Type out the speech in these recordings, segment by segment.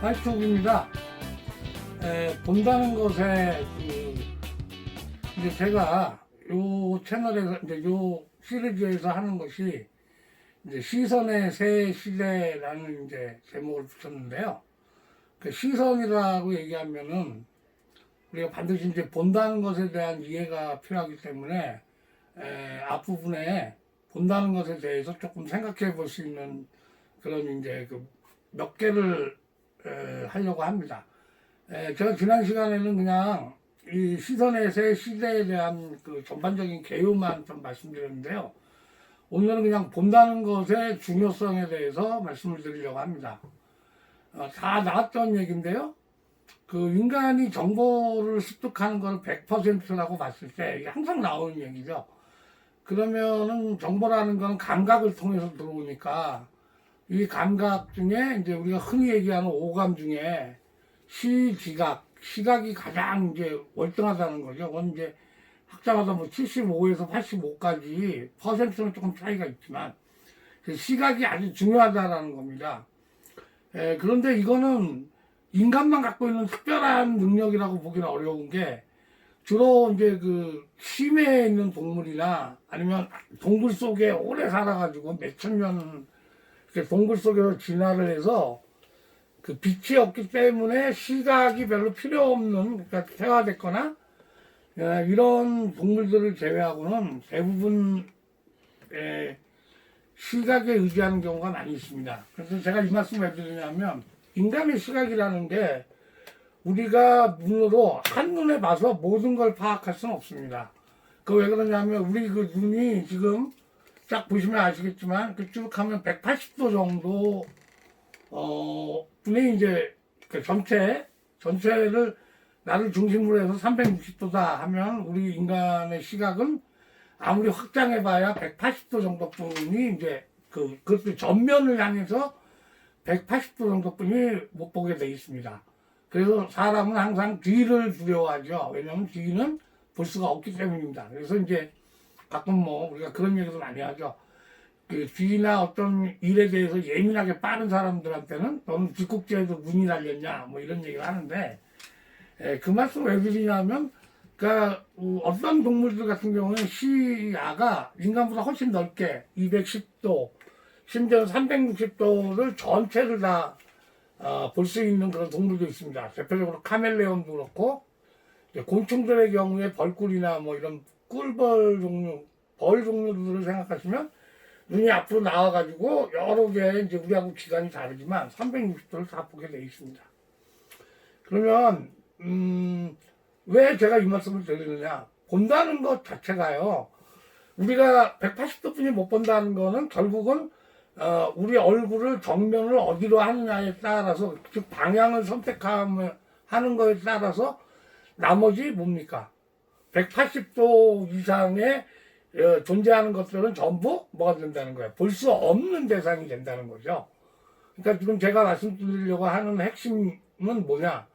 화이트북입니다. 본다는 것에 이제 제가 요 채널에서 이제 요 시리즈에서 하는 것이 이제 시선의 새 시대라는 이제 제목을 붙였는데요. 그 시선이라고 얘기하면은 우리가 반드시 이제 본다는 것에 대한 이해가 필요하기 때문에 앞부분에 본다는 것에 대해서 조금 생각해 볼 수 있는 그런 이제 그 몇 개를 하려고 합니다. 제가 지난 시간에는 그냥 이 시선의 새 시대에 대한 그 전반적인 개요만 좀 말씀드렸는데요. 오늘은 그냥 본다는 것의 중요성에 대해서 말씀을 드리려고 합니다. 다 나왔던 얘기인데요. 그 인간이 정보를 습득하는 걸 100%라고 봤을 때 이게 항상 나오는 얘기죠. 그러면은 정보라는 건 감각을 통해서 들어오니까 이 감각 중에 이제 우리가 흔히 얘기하는 오감 중에 시각이 가장 이제 월등하다는 거죠. 그건 이제 학자마다 뭐 75에서 85까지 퍼센트는 조금 차이가 있지만 시각이 아주 중요하다라는 겁니다. 그런데 이거는 인간만 갖고 있는 특별한 능력이라고 보기는 어려운 게 주로 이제 그 심해에 있는 동물이나 아니면 동굴 속에 오래 살아가지고 몇천 년 동굴 속에서 진화를 해서 그 빛이 없기 때문에 시각이 별로 필요 없는, 그러니까 퇴화됐거나 이런 동물들을 제외하고는 대부분 시각에 의지하는 경우가 많이 있습니다. 그래서 제가 이 말씀을 왜 드리냐면 인간의 시각이라는 게 우리가 눈으로 한눈에 봐서 모든 걸 파악할 수는 없습니다. 그 왜 그러냐면 우리 그 눈이 지금 딱 보시면 아시겠지만 그 쭉 하면 180도 정도 분이 이제 그 전체를 나를 중심으로 해서 360도다 하면 우리 인간의 시각은 아무리 확장해봐야 180도 정도뿐이 이제 그것도 전면을 향해서 180도 정도뿐이 못 보게 돼 있습니다. 그래서 사람은 항상 뒤를 두려워하죠. 왜냐하면 뒤는 볼 수가 없기 때문입니다. 그래서 이제 가끔 뭐 우리가 그런 얘기도 많이 하죠. 그 뒤나 어떤 일에 대해서 예민하게 빠른 사람들한테는 너는 뒷꼭지에도 눈이 달렸냐 뭐 이런 얘기를 하는데 그 말씀 왜 드리냐면 그러니까 어떤 동물들 같은 경우는 시야가 인간보다 훨씬 넓게 210도 심지어 360도를 전체를 다 볼 수 있는 그런 동물도 있습니다. 대표적으로 카멜레온도 그렇고 곤충들의 경우에 벌꿀이나 뭐 이런 꿀벌 종류, 벌 종류들을 생각하시면 눈이 앞으로 나와가지고 여러 개 이제 우리하고 기관이 다르지만 360도를 다 보게 되어 있습니다. 그러면 왜 제가 이 말씀을 드리느냐? 본다는 것 자체가요. 우리가 180도뿐이 못 본다는 거는 결국은 우리 얼굴을 정면을 어디로 하느냐에 따라서 즉 방향을 선택하는 거에 따라서 나머지 뭡니까? 180도 이상의 존재하는 것들은 전부 뭐가 된다는 거예요? 볼 수 없는 대상이 된다는 거죠. 그러니까 지금 제가 말씀드리려고 하는 핵심은 뭐냐?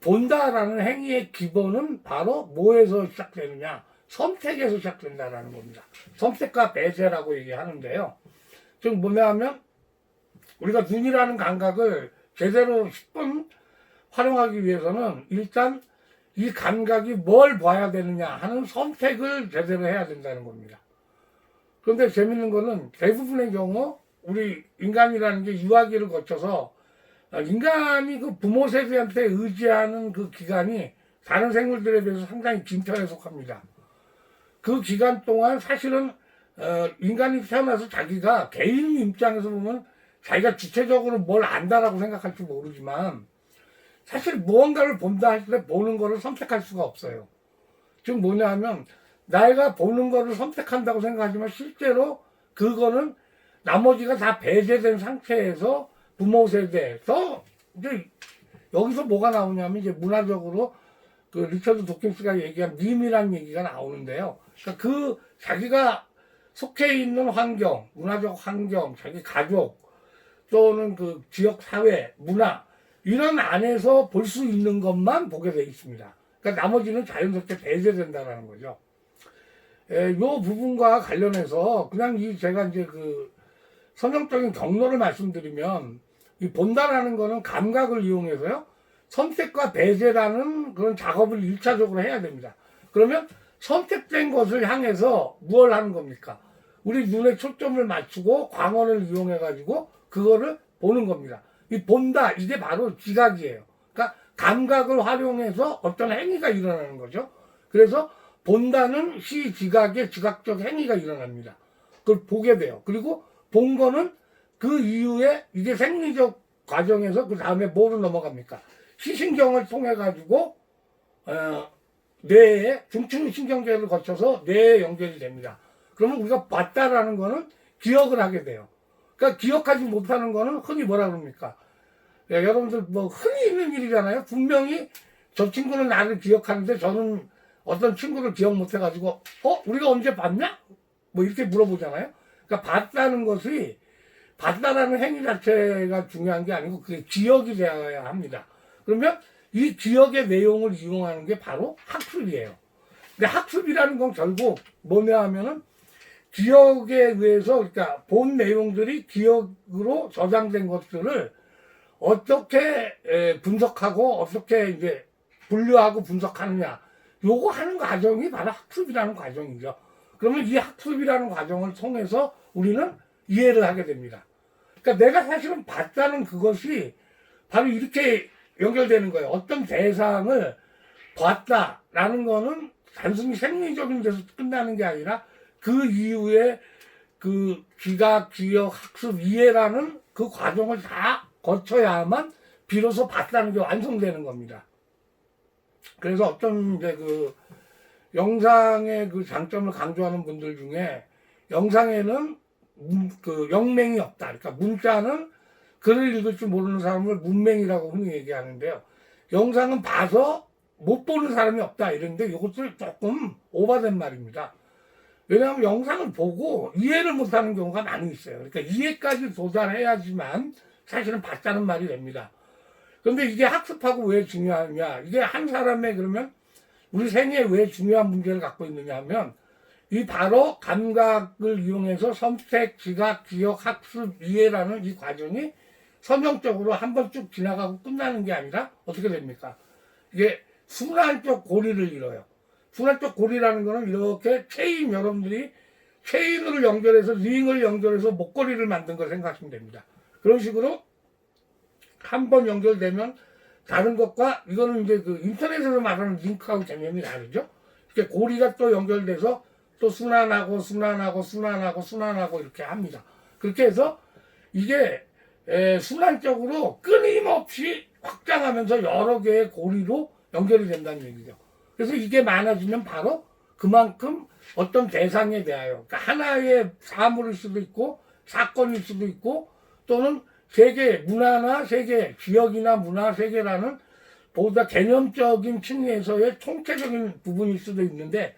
본다라는 행위의 기본은 바로 뭐에서 시작되느냐? 선택에서 시작된다는 겁니다. 선택과 배제라고 얘기하는데요. 즉 뭐냐면 우리가 눈이라는 감각을 제대로 10분 활용하기 위해서는 일단 이 감각이 뭘 봐야 되느냐 하는 선택을 제대로 해야 된다는 겁니다. 그런데 재밌는 거는 대부분의 경우 우리 인간이라는 게 유아기를 거쳐서 인간이 그 부모 세대한테 의지하는 그 기간이 다른 생물들에 비해서 상당히 긴 편에 속합니다. 그 기간 동안 사실은 인간이 태어나서 자기가 개인 입장에서 보면 자기가 주체적으로 뭘 안다라고 생각할지 모르지만 사실 무언가를 본다 할 때 보는 거를 선택할 수가 없어요. 즉 뭐냐 하면 내가 보는 거를 선택한다고 생각하지만 실제로 그거는 나머지가 다 배제된 상태에서 부모 세대에서 이제 여기서 뭐가 나오냐면 이제 문화적으로 그 리처드 도킨스가 얘기한 밈이라는 얘기가 나오는데요. 그러니까 그 자기가 속해 있는 환경, 문화적 환경, 자기 가족 또는 그 지역 사회, 문화 이런 안에서 볼 수 있는 것만 보게 되어 있습니다. 그러니까 나머지는 자연스럽게 배제된다는 거죠. 이 부분과 관련해서 그냥 제가 이제 그 선정적인 경로를 말씀드리면 이 본다라는 거는 감각을 이용해서요. 선택과 배제라는 그런 작업을 1차적으로 해야 됩니다. 그러면 선택된 것을 향해서 무엇을 하는 겁니까? 우리 눈에 초점을 맞추고 광원을 이용해 가지고 그거를 보는 겁니다. 이 본다 이게 바로 지각이에요. 그러니까 감각을 활용해서 어떤 행위가 일어나는 거죠. 그래서 본다는 시지각의 지각적 행위가 일어납니다. 그걸 보게 돼요. 그리고 본 거는 그 이후에 이게 생리적 과정에서 그 다음에 뭐로 넘어갑니까? 시신경을 통해 가지고 뇌에 중추신경계를 거쳐서 뇌에 연결이 됩니다. 그러면 우리가 봤다라는 거는 기억을 하게 돼요. 그러니까 기억하지 못하는 거는 흔히 뭐라 그럽니까? 예, 여러분들 뭐 흔히 있는 일이잖아요. 분명히 저 친구는 나를 기억하는데 저는 어떤 친구를 기억 못 해가지고 우리가 언제 봤냐? 뭐 이렇게 물어보잖아요. 그러니까 봤다는 것이 봤다라는 행위 자체가 중요한 게 아니고 그게 기억이 되어야 합니다. 그러면 이 기억의 내용을 이용하는 게 바로 학습이에요. 근데 학습이라는 건 결국 뭐냐 하면은 기억에 의해서 그러니까 본 내용들이 기억으로 저장된 것들을 어떻게 분석하고 어떻게 이제 분류하고 분석하느냐 요거 하는 과정이 바로 학습이라는 과정이죠. 그러면 이 학습이라는 과정을 통해서 우리는 이해를 하게 됩니다. 그러니까 내가 사실은 봤다는 그것이 바로 이렇게 연결되는 거예요. 어떤 대상을 봤다라는 거는 단순히 생리적인 데서 끝나는 게 아니라 그 이후에 그 기각, 기억, 학습, 이해라는 그 과정을 다 거쳐야만 비로소 봤다는 게 완성되는 겁니다. 그래서 어떤 이제 그 영상의 그 장점을 강조하는 분들 중에 영상에는 그 영맹이 없다. 그러니까 문자는 글을 읽을 줄 모르는 사람을 문맹이라고 흔히 얘기하는데요. 영상은 봐서 못 보는 사람이 없다 이런데 이것을 조금 오바된 말입니다. 왜냐하면 영상을 보고 이해를 못하는 경우가 많이 있어요. 그러니까 이해까지 도달해야지만 사실은 봤다는 말이 됩니다. 그런데 이게 학습하고 왜 중요하냐? 이게 한 사람의 그러면 우리 생애에 왜 중요한 문제를 갖고 있느냐 하면 이 바로 감각을 이용해서 선택, 지각, 기억, 학습, 이해라는 이 과정이 선형적으로 한 번 쭉 지나가고 끝나는 게 아니라 어떻게 됩니까? 이게 순환적 고리를 이뤄요. 순환적 고리라는 거는 이렇게 체인, 여러분들이 체인으로 연결해서 링을 연결해서 목걸이를 만든 걸 생각하시면 됩니다. 그런 식으로 한 번 연결되면 다른 것과 이거는 이제 그 인터넷에서 말하는 링크하고 개념이 다르죠. 이렇게 고리가 또 연결돼서 또 순환하고 순환하고 순환하고 순환하고 이렇게 합니다. 그렇게 해서 이게 순환적으로 끊임없이 확장하면서 여러 개의 고리로 연결이 된다는 얘기죠. 그래서 이게 많아지면 바로 그만큼 어떤 대상에 대하여 그러니까 하나의 사물일 수도 있고 사건일 수도 있고 또는 세계, 문화나 세계, 지역이나 문화 세계라는 보다 개념적인 층에서의 총체적인 부분일 수도 있는데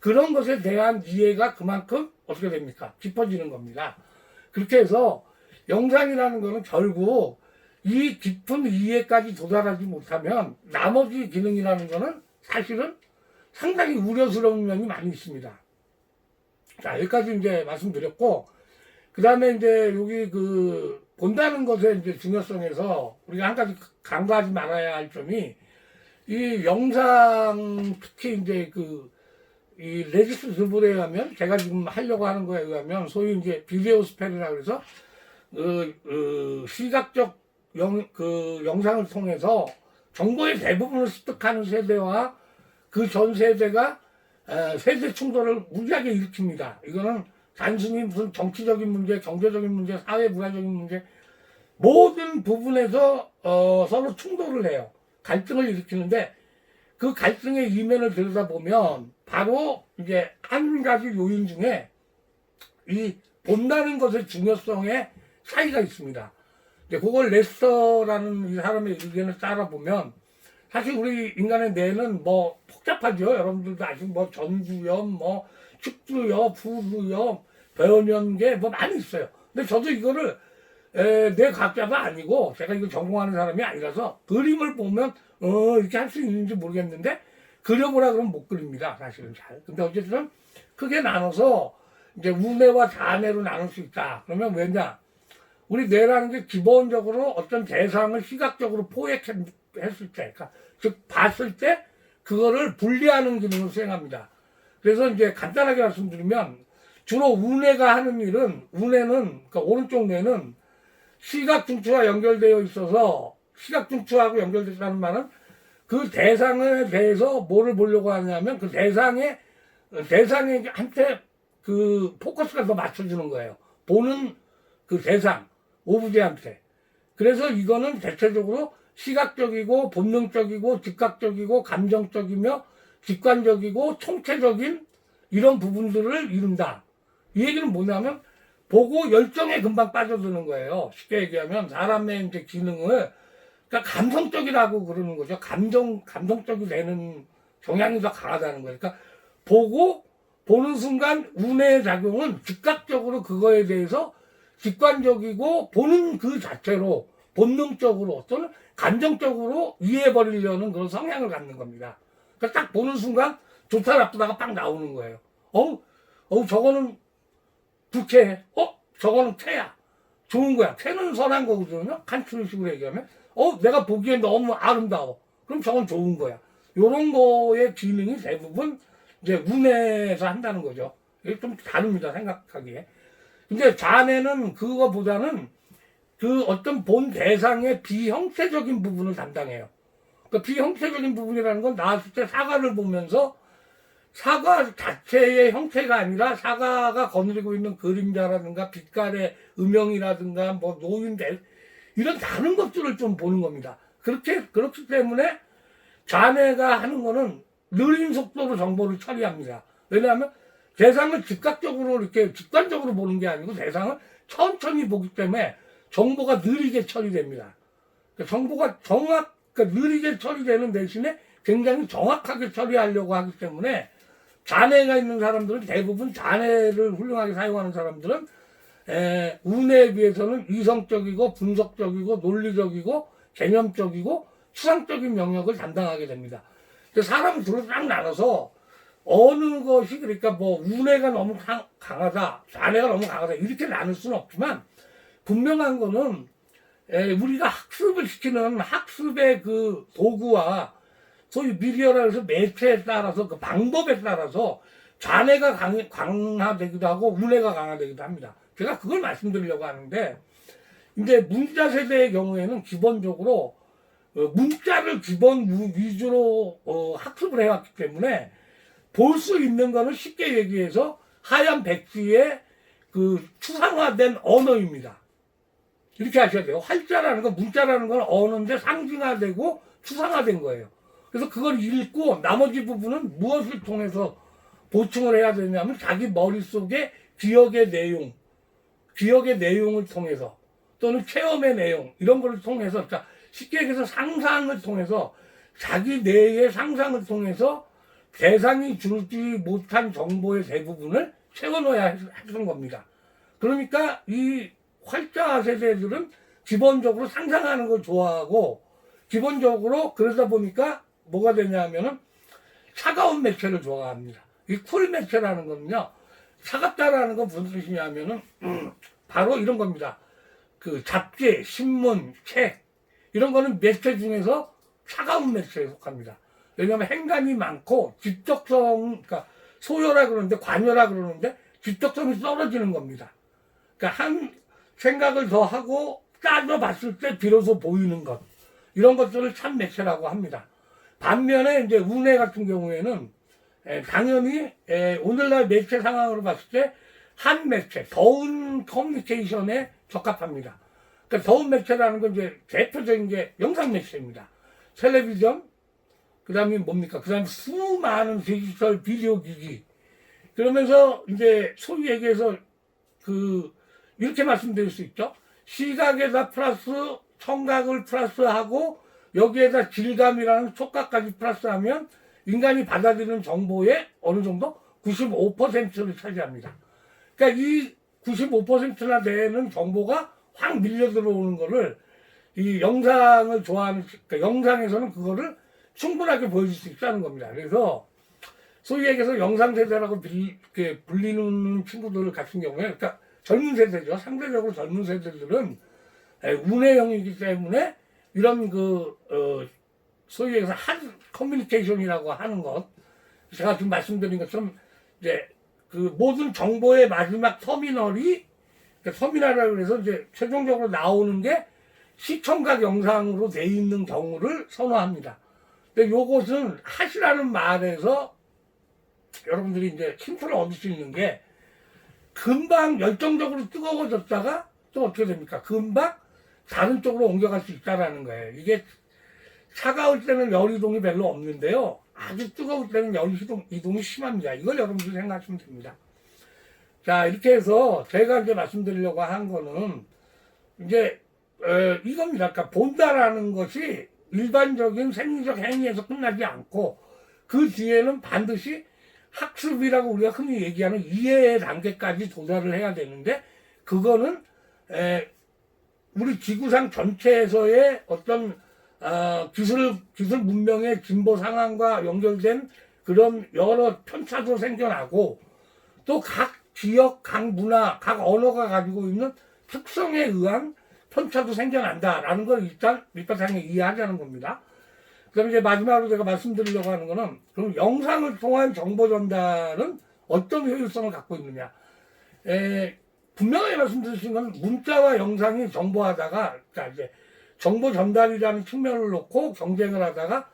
그런 것에 대한 이해가 그만큼 어떻게 됩니까? 깊어지는 겁니다. 그렇게 해서 영상이라는 것은 결국 이 깊은 이해까지 도달하지 못하면 나머지 기능이라는 것은 사실은 상당히 우려스러운 면이 많이 있습니다. 자, 여기까지 이제 말씀드렸고, 그 다음에 이제 여기 그 본다는 것의 이제 중요성에서 우리가 한 가지 간과하지 말아야 할 점이 이 영상 특히 이제 이 레지스 드블에 의하면 제가 지금 하려고 하는 거에 의하면 소위 이제 비디오 스펠이라고 해서 시각적 영상을 통해서 정보의 대부분을 습득하는 세대와 그 전 세대가 세대 충돌을 무지하게 일으킵니다. 이거는 단순히 무슨 정치적인 문제, 경제적인 문제, 사회 문화적인 문제 모든 부분에서 서로 충돌을 해요. 갈등을 일으키는데 그 갈등의 이면을 들여다보면 바로 이제 한 가지 요인 중에 이 본다는 것의 중요성에 차이가 있습니다. 이제 그걸 레스터라는 이 사람의 의견을 따라보면 사실 우리 인간의 뇌는 뭐 복잡하죠. 여러분들도 아시고 뭐 전두엽, 뭐 축두엽, 후두엽, 배원연계 뭐 많이 있어요. 근데 저도 이거를 뇌과학자가 아니고 제가 이거 전공하는 사람이 아니라서 그림을 보면 이렇게 할 수 있는지 모르겠는데 그려보라 그러면 못 그립니다. 사실은 잘. 근데 어쨌든 크게 나눠서 이제 우뇌와 좌뇌로 나눌 수 있다. 그러면 왜냐? 우리 뇌라는 게 기본적으로 어떤 대상을 시각적으로 포획했을 때, 그러니까 즉 봤을 때 그거를 분리하는 기능을 수행합니다. 그래서 이제 간단하게 말씀드리면 주로 우뇌가 하는 일은, 우뇌는 그러니까 오른쪽 뇌는 시각 중추와 연결되어 있어서, 시각 중추하고 연결됐다는 말은 그 대상에 대해서 뭐를 보려고 하냐면 그 대상한테 그 포커스가 더 맞춰주는 거예요. 보는 그 대상, 오브제한테. 그래서 이거는 대체적으로 시각적이고 본능적이고 즉각적이고 감정적이며 직관적이고 총체적인 이런 부분들을 이룬다. 이 얘기는 뭐냐면 보고 열정에 금방 빠져드는 거예요. 쉽게 얘기하면 사람의 이제 기능을, 그러니까 감성적이라고 그러는 거죠. 감성적이 되는 경향이 더 강하다는 거예요. 그러니까 보는 순간 우뇌의 작용은 즉각적으로 그거에 대해서 직관적이고 보는 그 자체로 본능적으로 또는 감정적으로 이해해버리려는 그런 성향을 갖는 겁니다. 그러니까 딱 보는 순간 좋다 나쁘다가 딱 나오는 거예요. 저거는 불쾌해. 저거는 쾌야. 좋은 거야. 쾌는 선한 거거든요. 칸트식으로 얘기하면. 내가 보기에 너무 아름다워. 그럼 저건 좋은 거야. 요런 거의 기능이 대부분 이제 우뇌에서 한다는 거죠. 이게 좀 다릅니다. 생각하기에. 근데 자뇌는 그거보다는 그 어떤 본 대상의 비형체적인 부분을 담당해요. 그 비형체적인 부분이라는 건 나왔을 때 사과를 보면서 사과 자체의 형태가 아니라 사과가 거느리고 있는 그림자라든가 빛깔의 음영이라든가 뭐 노인들 이런 다른 것들을 좀 보는 겁니다. 그렇기 때문에 자뇌가 하는 거는 느린 속도로 정보를 처리합니다. 왜냐하면 대상을 즉각적으로 이렇게 직관적으로 보는 게 아니고 대상을 천천히 보기 때문에 정보가 느리게 처리됩니다. 정보가 그러니까 느리게 처리되는 대신에 굉장히 정확하게 처리하려고 하기 때문에 자뇌가 있는 사람들은 대부분 자뇌를 훌륭하게 사용하는 사람들은 우뇌에 비해서는 이성적이고 분석적이고 논리적이고 개념적이고 추상적인 영역을 담당하게 됩니다. 사람을 둘로 딱 나눠서 어느 것이 그러니까 뭐 우뇌가 너무 강하다, 자뇌가 너무 강하다 이렇게 나눌 수는 없지만 분명한 거는 우리가 학습을 시키는 학습의 그 도구와 소위 미디어라 해서 매체에 따라서 그 방법에 따라서 자뇌가 강화되기도 하고 우뇌가 강화되기도 합니다. 제가 그걸 말씀드리려고 하는데 이제 문자 세대의 경우에는 기본적으로 문자를 기본 위주로 학습을 해왔기 때문에 볼 수 있는 거는 쉽게 얘기해서 하얀 백지에 그 추상화된 언어입니다. 이렇게 하셔야 돼요. 활자라는 건, 문자라는 건 언어인데 상징화되고 추상화된 거예요. 그래서 그걸 읽고 나머지 부분은 무엇을 통해서 보충을 해야 되냐면 자기 머릿속에 기억의 내용을 통해서 또는 체험의 내용 이런 걸 통해서, 그러니까 쉽게 얘기해서 상상을 통해서 자기 뇌의 상상을 통해서 대상이 주지 못한 정보의 대부분을 채워넣어야 하는 겁니다. 그러니까 이 활자 세대들은 기본적으로 상상하는 걸 좋아하고 기본적으로 그러다 보니까 뭐가 되냐면은 차가운 매체를 좋아합니다. 이 쿨 매체라는 거는요, 차갑다라는 건 무슨 뜻이냐면은 바로 이런 겁니다. 그 잡지, 신문, 책 이런 거는 매체 중에서 차가운 매체에 속합니다. 왜냐하면 행간이 많고 지적성, 그러니까 소요라 그러는데 관여라 그러는데 지적성이 떨어지는 겁니다. 그러니까 한 생각을 더 하고 따져봤을 때 비로소 보이는 것 이런 것들을 참 매체라고 합니다. 반면에 이제 우뇌 같은 경우에는 당연히 오늘날 매체 상황으로 봤을 때 한 매체, 더운 커뮤니케이션에 적합합니다. 그러니까 더운 매체라는 건 이제 대표적인 게 영상 매체입니다. 텔레비전, 그 다음에 뭡니까? 그 다음에 수많은 디지털 비디오 기기. 그러면서 이제 소위 얘기해서 이렇게 말씀드릴 수 있죠. 시각에다 플러스 청각을 플러스하고 여기에다 질감이라는 촉각까지 플러스하면 인간이 받아들이는 정보의 어느 정도 95%를 차지합니다. 그러니까 이 95%나 되는 정보가 확 밀려 들어오는 거를 이 영상을 좋아하는, 그러니까 영상에서는 그거를 충분하게 보여줄 수 있다는 겁니다. 그래서 소위 얘기해서 영상 세대라고 불리는 친구들 같은 경우에, 그러니까 젊은 세대죠. 상대적으로 젊은 세대들은 운해형이기 때문에 이런 소위 해서 한 커뮤니케이션이라고 하는 것, 제가 지금 말씀드린 것처럼 이제 그 모든 정보의 마지막 터미널이, 터미널이라고 해서 이제 최종적으로 나오는 게 시청각 영상으로 돼 있는 경우를 선호합니다. 근데 요것은 핫이라는 말에서 여러분들이 이제 힌트를 얻을 수 있는 게, 금방 열정적으로 뜨거워졌다가 또 어떻게 됩니까? 금방 다른 쪽으로 옮겨갈 수 있다라는 거예요. 이게 차가울 때는 열이동이 별로 없는데요. 아주 뜨거울 때는 열이동이 심합니다. 이걸 여러분들이 생각하시면 됩니다. 자, 이렇게 해서 제가 이제 말씀드리려고 한 거는 이제 이겁니다. 그러니까 본다라는 것이 일반적인 생리적 행위에서 끝나지 않고 그 뒤에는 반드시 학습이라고 우리가 흔히 얘기하는 이해의 단계까지 도달을 해야 되는데, 그거는 우리 지구상 전체에서의 어떤 기술 문명의 진보 상황과 연결된 그런 여러 편차도 생겨나고, 또 각 지역, 각 문화, 각 언어가 가지고 있는 특성에 의한 편차도 생겨난다라는 걸 일단 밑바탕에 이해하자는 겁니다. 그럼 이제 마지막으로 제가 말씀드리려고 하는 거는, 그럼 영상을 통한 정보 전달은 어떤 효율성을 갖고 있느냐. 분명히 말씀드리신 건 문자와 영상이 정보하다가, 그러니까 이제 정보 전달이라는 측면을 놓고 경쟁을 하다가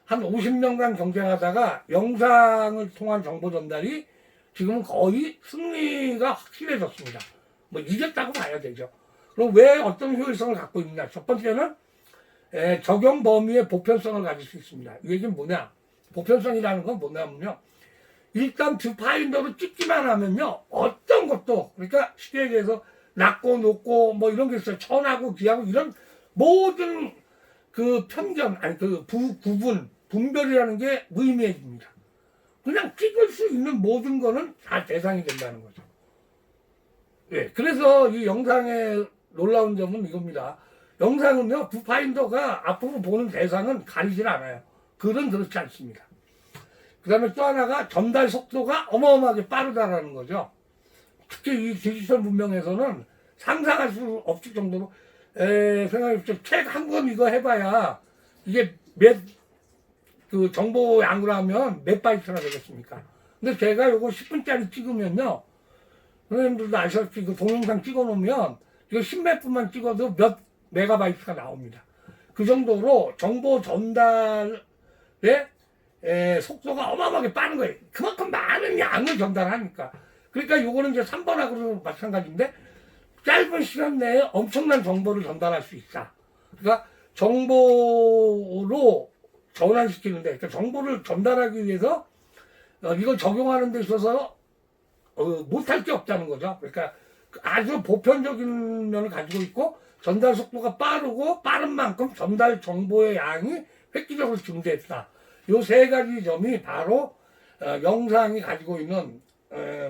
한 50년간 경쟁하다가 영상을 통한 정보 전달이 지금은 거의 승리가 확실해졌습니다. 뭐 이겼다고 봐야 되죠. 그럼 왜 어떤 효율성을 갖고 있느냐. 첫 번째는 적용 범위의 보편성을 가질 수 있습니다. 이 얘기는 뭐냐? 보편성이라는 건 뭐냐면요, 일단 뷰파인더로 찍기만 하면요, 어떤 것도, 그러니까 쉽게 얘기해서 낮고 높고 뭐 이런 게 있어요. 천하고 귀하고 이런 모든 그 편견, 아니 그 구분, 분별이라는 게 무의미해집니다. 그냥 찍을 수 있는 모든 거는 다 대상이 된다는 거죠. 예, 그래서 이 영상의 놀라운 점은 이겁니다. 영상은요, 뷰파인더가 앞으로 보는 대상은 가리질 않아요. 글은 그렇지 않습니다. 그 다음에 또 하나가 전달 속도가 어마어마하게 빠르다라는 거죠. 특히 이 디지털 문명에서는 상상할 수 없을 정도로, 생각해보세요. 책 한 권 이거 해봐야 이게 그 정보 양으로 하면 몇 바이트나 되겠습니까? 근데 제가 요거 10분짜리 찍으면요, 선생님들도 아시다시피 그 동영상 찍어 놓으면 이거 10몇 분만 찍어도 몇 메가바이트가 나옵니다. 그 정도로 정보 전달의 속도가 어마어마하게 빠른 거예요. 그만큼 많은 양을 전달하니까. 그러니까 요거는 이제 3번하고도 마찬가지인데, 짧은 시간 내에 엄청난 정보를 전달할 수 있다. 그러니까 정보로 전환시키는데, 그러니까 정보를 전달하기 위해서 이걸 적용하는 데 있어서 못할 게 없다는 거죠. 그러니까 아주 보편적인 면을 가지고 있고, 전달 속도가 빠르고 빠른 만큼 전달 정보의 양이 획기적으로 증대했다. 요 세 가지 점이 바로 영상이 가지고 있는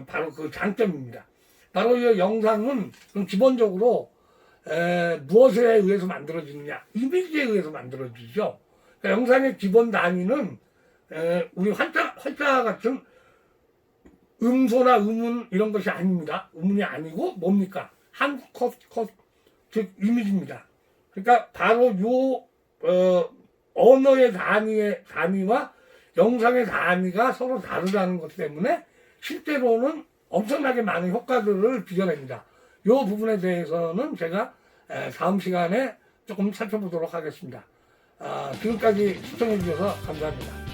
바로 그 장점입니다. 바로 이 영상은 기본적으로 무엇에 의해서 만들어지느냐, 이미지에 의해서 만들어지죠. 그러니까 영상의 기본 단위는 우리 활자 같은 음소나 음운 이런 것이 아닙니다. 음운이 아니고 뭡니까? 한 컷, 즉 이미지입니다. 그러니까 바로 요 언어의 단위와 영상의 단위가 서로 다르다는 것 때문에 실제로는 엄청나게 많은 효과들을 빚어냅니다. 이 부분에 대해서는 제가 다음 시간에 조금 살펴보도록 하겠습니다. 지금까지 시청해 주셔서 감사합니다.